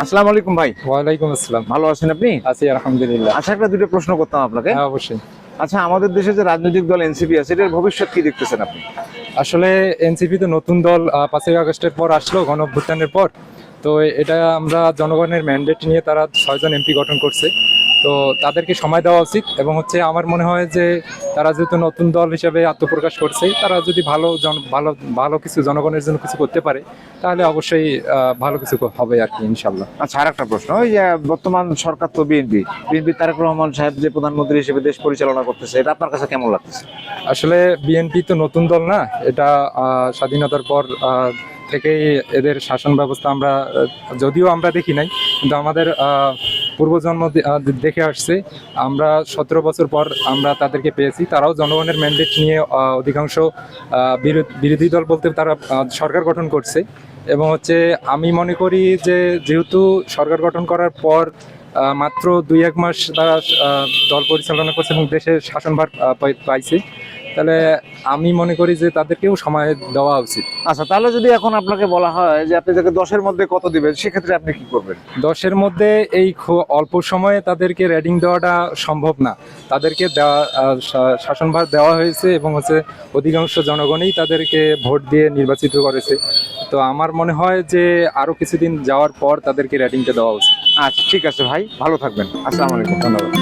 আসসালামু আলাইকুম ভাই। ওয়ালাইকুম আসসালাম। ভালো আছেন আপনি? আছি আলহামদুলিল্লাহ। আচ্ছা, একটা দুটো প্রশ্ন করতাম আপনাকে। হ্যাঁ, অবশ্যই। আচ্ছা, আমাদের দেশে যে রাজনৈতিক দল এনসিপি আছে, এটার ভবিষ্যৎ কি দেখতেছেন আপনি? আসলে এনসিপি তো নতুন দল ৫ই আগস্টের পর আসলো, গণ অভ্যুত্থানের পর। তো এটা আমরা জনগণের ম্যান্ডেট নিয়ে তারা ৬ জন এমপি গঠন করছে। তো তাদেরকে সময় দেওয়া উচিত এবং আমার মনে হয় যে তারা যেহেতু নতুন দল হিসেবে আত্মপ্রকাশ করছে, তারা যদি ভালো ভালো কিছু জনগণের জন্য কিছু করতে পারে, তাহলে অবশ্যই ভালো কিছু হবে আর কি, ইনশাল্লাহ। আচ্ছা, আর একটা প্রশ্ন, ওই যে বর্তমান সরকার তো বিএনপি তারেক রহমান সাহেব যে প্রধানমন্ত্রী হিসেবে দেশ পরিচালনা করতেছে, এটা আপনার কাছে কেমন লাগতেছে? আসলে বিএনপি তো নতুন দল না, এটা স্বাধীনতার পর থেকেই এদের শাসন ব্যবস্থা আমরা যদিও আমরা দেখি নাই, কিন্তু আমাদের পূর্বজন্ম দেখে আসছে। আমরা ১৭ বছর পর আমরা তাদেরকে পেয়েছি, তারাও জনগণের ম্যান্ডেট নিয়ে অধিকাংশ বিরোধী দল বলতে তারা সরকার গঠন করছে। এবং আমি মনে করি যে যেহেতু সরকার গঠন করার পর মাত্র ২-১ মাস তারা দল পরিচালনা করছে এবং দেশের শাসনভার পাইছে, তাহলে আমি মনে করি যে তাদেরকেও সময় দেওয়া উচিত। আচ্ছা, তাহলে যদি এখন আপনাকে বলা হয় যে আপনি তাকে 10-এর মধ্যে কত দিবেন, সেক্ষেত্রে আপনি কি করবেন? ১০-এর মধ্যে এই অল্প সময়ে তাদেরকে রেটিং দেওয়াটা সম্ভব না। তাদেরকে দেওয়া শাসনভার দেওয়া হয়েছে এবং অধিকাংশ জনগণই তাদেরকে ভোট দিয়ে নির্বাচিত করেছে। তো আমার মনে হয় যে আরো কিছুদিন যাওয়ার পর তাদেরকে রেটিংটা দেওয়া উচিত। আচ্ছা, ঠিক আছে ভাই, ভালো থাকবেন। আসসালামু আলাইকুম। ধন্যবাদ।